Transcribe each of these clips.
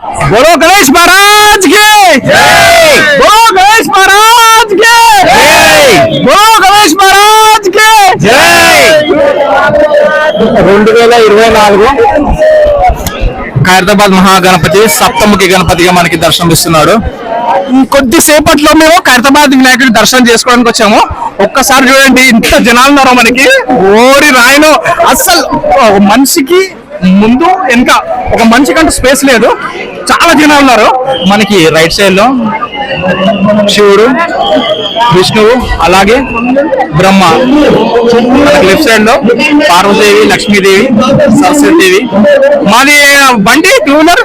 बोलो गणेश महाराज की जय। बोलो गणेश महाराज की जय। बोलो गणेश महाराज की जय। 2024 ఖైరతాబాద్ మహాగణపతి సప్తముఖి గణపతిగా మనకి దర్శనమిస్తున్నాడు. కొద్దిసేపట్లో మేము ఖైరతాబాద్ వినాయకుడి దర్శనం చేసుకోవడానికి వచ్చాము. ఒక్కసారి చూడండి ఇంత జనాలు ఉన్నారో మనకి. ఓరి రాయను అస్సలు మనిషికి ముందు వెనక ఒక మనిషి కంటూ స్పేస్ లేదు, చాలా జనాలు ఉన్నారు. మనకి రైట్ సైడ్ లో శివుడు, విష్ణువు, అలాగే బ్రహ్మ. లెఫ్ట్ సైడ్ లో పార్వతీదేవి, లక్ష్మీదేవి, సరస్వతీదేవి. మాది బండి 2 వీలర్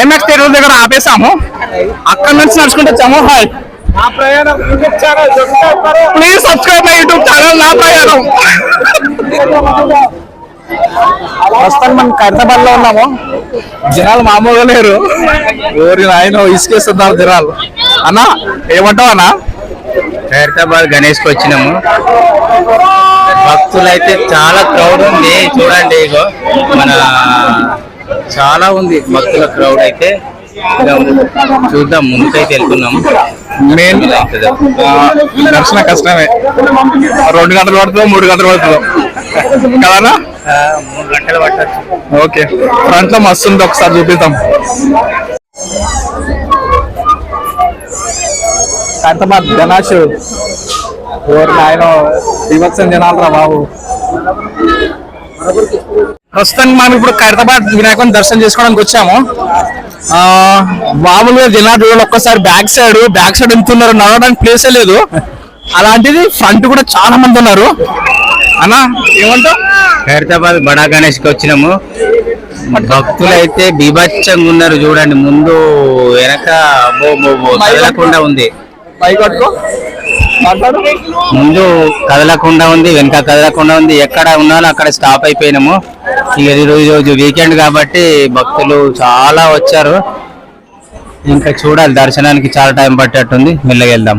ఐమాక్స్ థియేటర్ దగ్గర ఆపేసాము. అక్కడ నుంచి నడుచుకుంటూ వచ్చాము. Hi, please subscribe my YouTube channel నా ప్రయాణం. ప్రస్తుతం మనం ఖైరతాబాద్ లో ఉన్నాము. జనాలు మామూలుగా లేరు. ఎవరి ఆయన ఇసుకేస్తున్నారు జనాలు. అన్నా ఏమంటావు అన్నా? ఖైరతాబాద్ గణేష్ కి వచ్చినాము. భక్తులు అయితే చాలా క్రౌడ్ ఉంది చూడండి. ఇగో మన చాలా ఉంది భక్తుల క్రౌడ్ అయితే. చూద్దాం, ముందుకైతే వెళ్తున్నాము. మెయిన్ దర్శన కష్టమే. 2 గంటలు పడుతుందో 3 గంటలు పడుతుందో కదా? 3 గంటలు పట్టచ్చు. ఓకే, ఫ్రంట్ లో మస్తు ఉంది, ఒకసారి చూపిద్దాం. ఖైరతాబాద్ గణేష్ ఆయన వివత్సం జనాలు రా బాబు. ప్రస్తుతానికి మనం ఇప్పుడు ఖైరతాబాద్ వినాయకుని దర్శనం చేసుకోవడానికి వచ్చాము. మామూలుగా జనాలు చూడండి, ఒక్కసారి బ్యాక్ సైడ్ ఎంతున్నారు, నడవడానికి ప్లేసే లేదు. అలాంటిది ఫ్రంట్ కూడా చాలా మంది ఉన్నారు. అన్నా ఏమంటావు? ఖైరతాబాద్ బడా గణేష్ కి వచ్చినాము. భక్తులు అయితే బీభత్సంగా ఉన్నారు చూడండి. ముందు వెనక కదలకుండా ఉంది, ముందు కదలకుండా ఉంది, వెనక కదలకుండా ఉంది. ఎక్కడ ఉన్నాలో అక్కడ స్టాప్ అయిపోయినాము. ఇక ఈరోజు వీకెండ్ కాబట్టి భక్తులు చాలా వచ్చారు. ఇంకా చూడాలి, దర్శనానికి చాలా టైం పట్టేట్టుంది. మెల్లగా వెళ్దాం.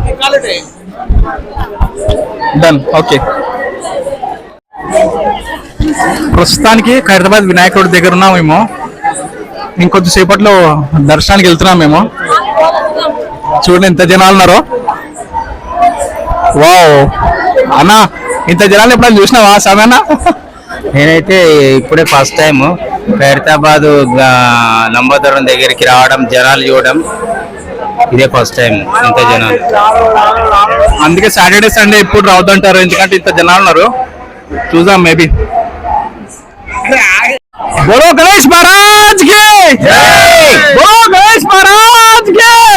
డన్. ఓకే, ప్రస్తుతానికి ఖైరతాబాద్ వినాయకుడి దగ్గర ఉన్నాం మేము. ఇంకొద్దిసేపట్లో దర్శనానికి వెళ్తున్నాం మేము. చూడండి ఎంత జనాలు ఉన్నారో. వావ్ అన్నా, ఇంత జనాలు ఎప్పుడైనా చూసినావా సమయనా? నేనైతే ఇప్పుడే ఫస్ట్ టైం ఖైరతాబాద్ లంబోదరం దగ్గరికి రావడం, జనాలు చూడడం ఇదే ఫస్ట్ టైం. ఇంత జనాలు, అందుకే సాటర్డే సండే ఎప్పుడు రావద్దంటారు, ఎందుకంటే ఇంత జనాలు ఉన్నారు. చూద్దాం మేబీ. बोलो गणेश महाराज की जय। बोलो गणेश महाराज की जय।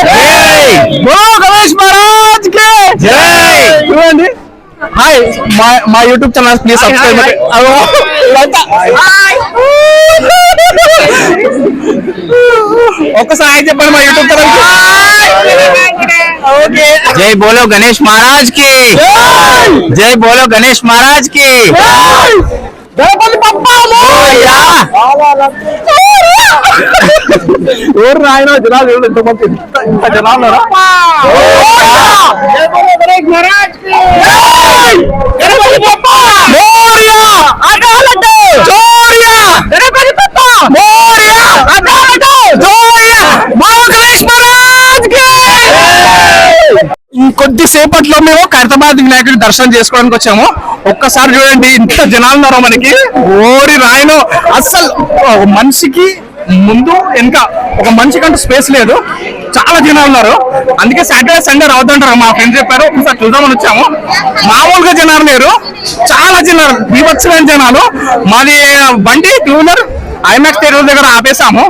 बोलो गणेश महाराज की जय। చూడండి. హాయ్, మా యూట్యూబ్ ఛానల్ ప్లీజ్ సబ్స్క్రైబ్. ఒక్కసారి చెప్పండి మా యూట్యూబ్ ఛానల్. ఓకే, జై బోలో గణేష్ మహారాజ్ కి జై. బోలో గణేష్ మహారాజ్ కి గణపతి బప్పా మోరియా. ఎవరు రాయన జనాలు ఎంతమంది, ఇంత జనాలు కొద్దిసేపట్లో మేము ఖైరతాబాద్ వినాయకుడి దర్శనం చేసుకోవడానికి వచ్చాము. ఒక్కసారి చూడండి ఇంత జనాలు ఉన్నారో మనకి. ఓరి రాయను అస్సలు మనిషికి ముందు వెనక ఒక మనిషి కంటూ స్పేస్ లేదు, చాలా జనాలు ఉన్నారు. అందుకే సాటర్డే సండే రావద్దంటారు మా ఫ్రెండ్స్ చెప్పారు. ఒకసారి చూద్దామని వచ్చాము. మామూలుగా జనాలు లేరు, చాలా జనాలు, బీభత్సమైన జనాలు. మాది బండి 2 వీలర్ ఐమాక్స్ థియేటర్ దగ్గర ఆపేసాము.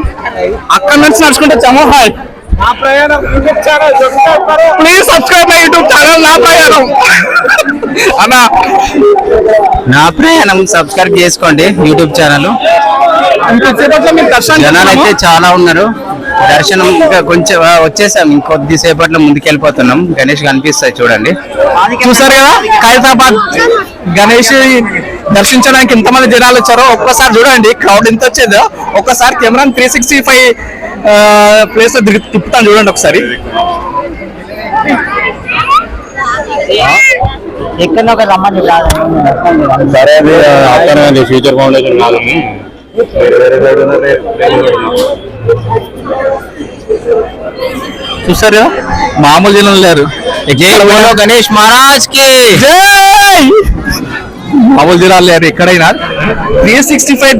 అక్కడ నుంచి నడుచుకుంటూ వచ్చాము. Hi, please subscribe my YouTube channel నా ప్రయాణం. అన్నా నా ప్రయాణం సబ్స్క్రైబ్ చేసుకోండి యూట్యూబ్ ఛానల్. జనాలు అయితే చాలా ఉన్నారు. దర్శనం ఇంకా కొంచెం వచ్చేసాం, ఇంకొద్దిసేపట్లో ముందుకెళ్ళిపోతున్నాం. గణేష్ కనిపిస్తాయి చూడండి. చూసారు కదా ఖైరతాబాద్ గణేష్ దర్శించడానికి ఎంతమంది జనాలు వచ్చారో. ఒక్కసారి చూడండి క్రౌడ్ ఎంత వచ్చేదో. ఒక్కసారి కెమెరా 365 ప్లేస్ లో తిప్పుతాను చూడండి ఒకసారి. ఎక్కడ ఒక రమ్మని సరే, అది ఫ్యూచర్ ఫౌండేషన్ కాదు. చూసారు కదా, మామూలు జనం లేరు. జై బోలో గణేష్ మహారాజ్ కి జై! మామూలు జనాలు లేరు ఎక్కడైనా. 365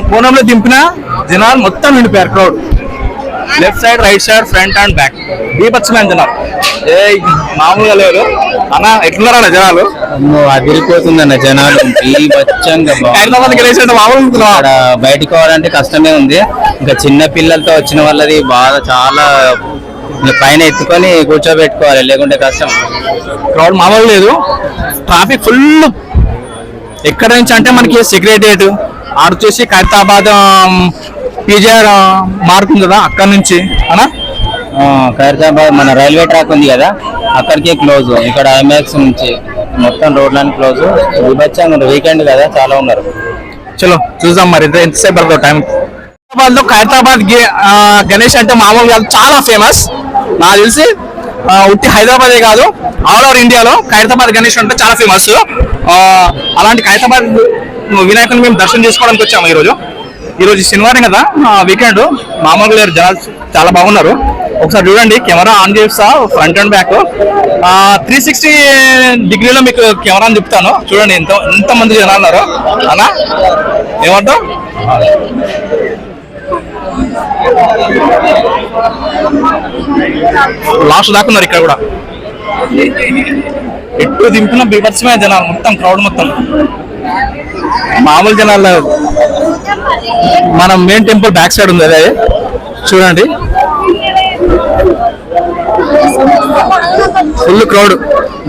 కోణంలో దింపిన జనాలు మొత్తం నిండిపోయారు crowd. Left side, right side, front and back బీభత్సమైన జనాలు. మామూలుగా లేరు అన్న. ఎట్లున్నారన్న జనాలు? అదిరిపోతుందన్న జనాలు బీభత్సంగా. హైదరాబాద్ గణేష్ అంటే మామూలు అక్కడ బయటికి పోవాలంటే కష్టమే ఉంది. ఇంకా చిన్న పిల్లలతో వచ్చిన వాళ్ళది బాధ చాలా. పైన ఎత్తుకొని కూర్చోబెట్టుకోవాలి, లేకుంటే కష్టం. క్రౌడ్ మామూలు లేదు. Traffic full. ఎక్కడ నుంచి అంటే మనకి సెక్రటరియట్ ఆడ వచ్చేసి ఖైరతాబాద్ పీజీఆర్ మార్క్ ఉంది కదా, అక్కడ నుంచి అనా ఖైరతాబాద్ మన రైల్వే ట్రాక్ ఉంది కదా, అక్కడికే క్లోజ్. ఇక్కడ ఐమాక్స్ నుంచి మొత్తం రోడ్లని క్లోజ్. విభత్సంగా ఉంది, వీకెండ్ కదా, చాలా ఉన్నారు. చలో చూద్దాం మరి ఎంతసేపు పడుతుంది టైం. హైదరాబాద్ లో ఖైరతాబాద్ గణేష్ అంటే మామూలు కాదు, చాలా ఫేమస్. నాకు తెలిసి ఉట్టి హైదరాబాదే కాదు, ఆల్ ఓవర్ ఇండియాలో ఖైరతాబాద్ గణేష్ అంటే చాలా ఫేమస్. అలాంటి ఖైరతాబాద్ వినాయకుని మేము దర్శనం చేసుకోవడానికి వచ్చాము ఈరోజు శనివారం కదా, వీకెండ్. మామూలుగా లేరు జనాలు, చాలా బాగున్నారు. ఒకసారి చూడండి, కెమెరా ఆన్ చేస్తా, ఫ్రంట్ అండ్ బ్యాక్ 360 డిగ్రీలో మీకు కెమెరాని తిప్పుతాను. చూడండి ఎంత మంది జనాలు ఉన్నారు అన్నా. ఏమంటావు? లాస్ట్ దాకా ఉన్నారు ఇక్కడ కూడా. ఎప్పుడు దింపిన బీభత్సమైన జనాలు, మొత్తం క్రౌడ్ మొత్తం. మామూలు జనాలు. మనం మెయిన్ టెంపుల్ బ్యాక్ సైడ్ ఉంది అదే, చూడండి ఫుల్ క్రౌడ్.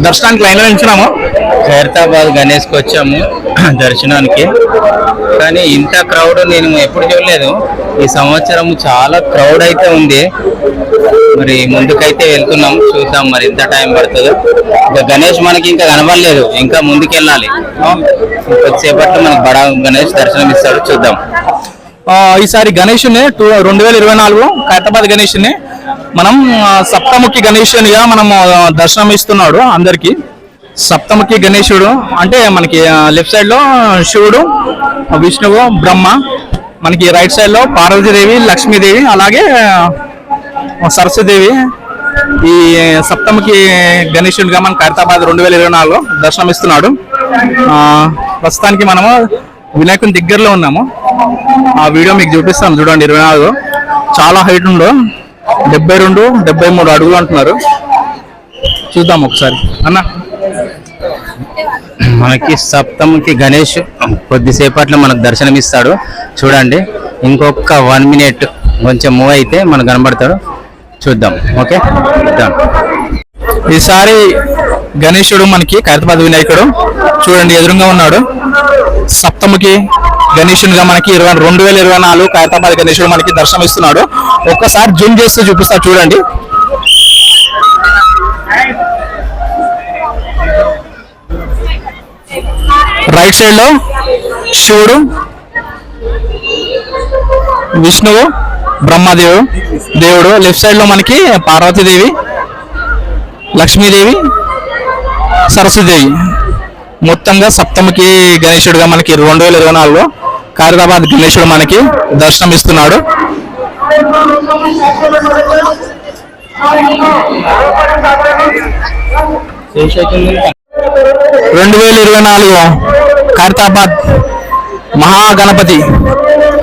దర్శనానికి లైన్లో నిల్చున్నాము. ఖైరతాబాద్ గణేష్ కి వచ్చాము దర్శనానికి, కానీ ఇంత క్రౌడ్ నేను ఎప్పుడు చూడలేదు. ఈ సంవత్సరం చాలా క్రౌడ్ అయితే ఉంది. మరి ముందుకైతే వెళ్తున్నాం, చూద్దాం మరి ఎంత టైం పడుతుందో. ఇంకా గణేష్ మనకి ఇంకా కనబడలేదు, ఇంకా ముందుకెళ్ళాలి. కొద్దిసేపట్లో మనకి బడా గణేష్ దర్శనం ఇస్తాడు, చూద్దాం. ఈసారి గణేష్ 2024 ఖైరతాబాద్ గణేష్ మనం సప్తముఖి గణేశునిగా మనం దర్శనం ఇస్తున్నాడు అందరికి. సప్తముఖి గణేశుడు అంటే మనకి లెఫ్ట్ సైడ్ లో శివుడు, విష్ణువు, బ్రహ్మ, మనకి రైట్ సైడ్ లో పార్వతీదేవి, లక్ష్మీదేవి, అలాగే సరస్వతిదేవి. ఈ సప్తముఖి గణేశునిగా మనం ఖైరతాబాద్ 2024 దర్శనం ఇస్తున్నాడు. ప్రస్తుతానికి మనము వినాయకుని దగ్గరలో ఉన్నాము. ఆ వీడియో మీకు చూపిస్తాను చూడండి. 24 చాలా హైట్ ఉండు, 72, 73 అడుగులు అంటున్నారు. చూద్దాం ఒకసారి అన్న. మనకి సప్తముఖి గణేష్ కొద్దిసేపట్లో మనకు దర్శనం ఇస్తాడు, చూడండి. ఇంకొక 1 మినిట్ కొంచెం మూవ్ అయితే మనకు కనబడతాడు, చూద్దాం. ఓకే, చూద్దాం. ఈసారి గణేశుడు మనకి ఖైరతాబాద్ వినాయకుడు చూడండి ఎదురుగా ఉన్నాడు. సప్తముఖి గణేశునిగా మనకి 2024 ఖైరతాబాద్ గణేశుడు మనకి దర్శనం ఇస్తున్నాడు. ఒక్కసారి జూమ్ చేస్తూ చూపిస్తా చూడండి. రైట్ సైడ్ లో శివుడు, విష్ణువు, దేవుడు. లెఫ్ట్ సైడ్ లో మనకి పార్వతీదేవి, లక్ష్మీదేవి, సరస్వతిదేవి. మొత్తంగా సప్తముఖి గణేశుడుగా మనకి 2024 ఖైరతాబాద్ గణేశుడు మనకి దర్శనం ఇస్తున్నాడు. 2024 ఖైరతాబాద్ మహాగణపతి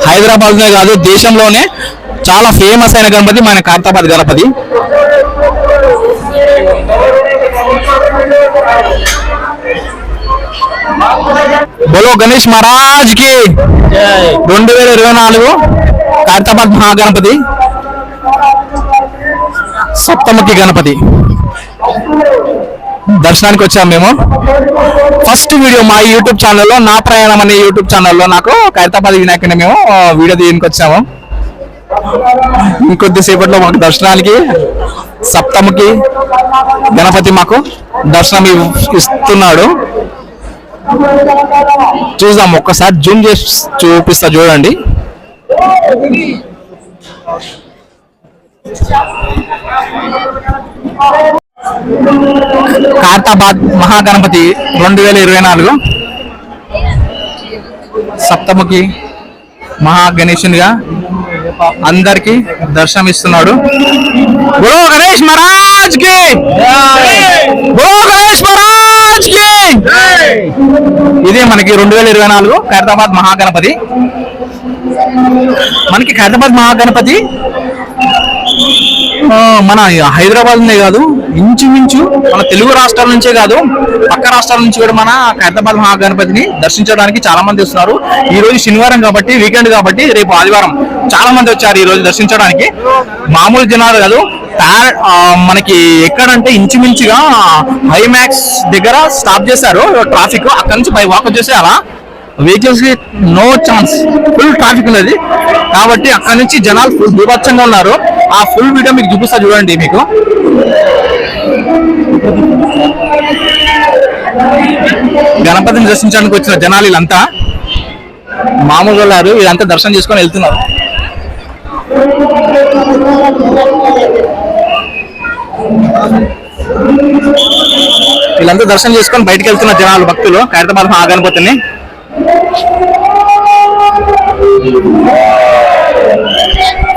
హైదరాబాద్నే కాదు దేశంలోనే చాలా ఫేమస్ అయిన గణపతి మన ఖైరతాబాద్ గణపతి. బోలో గణేష్ మహారాజ్ కి 2024 ఖైరతాబాద్ మహాగణపతి సప్తముఖి గణపతి దర్శనానికి వచ్చాము మేము. ఫస్ట్ వీడియో మా యూట్యూబ్ ఛానల్లో, నా ప్రయాణం అనే యూట్యూబ్ ఛానల్లో నాకు ఖైరతాబాద్ వినాయకుని మేము వీడియో తీయడానికి వచ్చాము. ఇంకొద్దిసేపట్లో మాకు దర్శనానికి సప్తముఖి గణపతి మాకు దర్శనం ఇస్తున్నాడు. చూద్దాం, ఒక్కసారి జూమ్ చేసి చూపిస్తా చూడండి. ఖైరతాబాద్ మహాగణపతి 2024 సప్తముఖి మహాగణేశునిగా అందరికి దర్శనం ఇస్తున్నాడు. బోలో గణేష్ మహారాజ్ కి, బోలో గణేష్ మహారాజ్ కి. ఇదే మనకి 2024 ఖైరతాబాద్ మహాగణపతి. మనకి ఖైరతాబాద్ మహాగణపతి మన హైదరాబాద్ నుండే కాదు, ఇంచుమించు మన తెలుగు రాష్ట్రాల నుంచే కాదు, పక్క రాష్ట్రాల నుంచి కూడా మన ఖైరతాబాద్ మహాగణపతిని దర్శించడానికి చాలా మంది వస్తున్నారు. ఈ రోజు శనివారం కాబట్టి, వీకెండ్ కాబట్టి, రేపు ఆదివారం చాలా మంది వచ్చారు ఈ రోజు దర్శించడానికి. మామూలు జనాలు కాదు. మనకి ఎక్కడంటే ఇంచుమించుగా హైమాక్స్ దగ్గర స్టాప్ చేశారు ట్రాఫిక్. అక్కడ నుంచి బై వాక్ వచ్చేసి అలా వెహికల్స్ కి నో ఛాన్స్, ఫుల్ ట్రాఫిక్ ఉన్నది కాబట్టి అక్కడ నుంచి జనాలు ఫుల్ బీభత్సంగా ఉన్నారు. ఆ ఫుల్ వీడియో మీకు చూపిస్తా చూడండి. మీకు గణపతిని దర్శించడానికి వచ్చిన జనాలు వీళ్ళంతా మామూలు వాళ్ళు, వీళ్ళంతా దర్శనం చేసుకొని వెళ్తున్నారు. వీళ్ళంతా దర్శనం చేసుకొని బయటకు వెళ్తున్న జనాలు, భక్తులు ఖైరతాబాద్ మహాగణపతిని.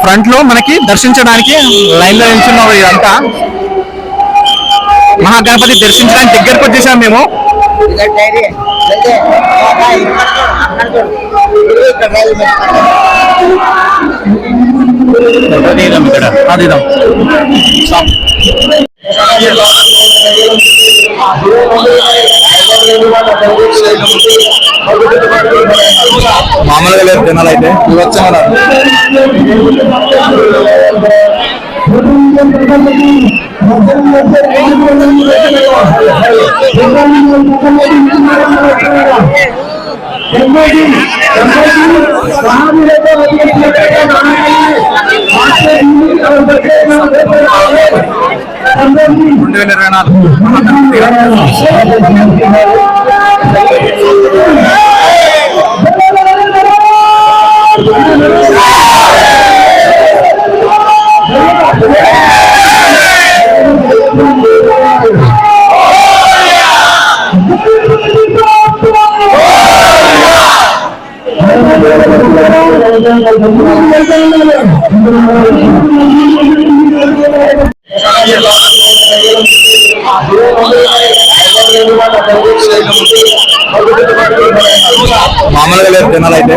ఫ్రంట్ లో మనకి దర్శించడానికి లైన్ లో నిల్చున్నారు. ఇదంతా మహాగణపతి దర్శించడానికి దగ్గరకు వచ్చేసాం మేము. అదిదాం మామూలుగా లేదు జనాలు అయితే మామూలుగా లేదు జనాలు అయితే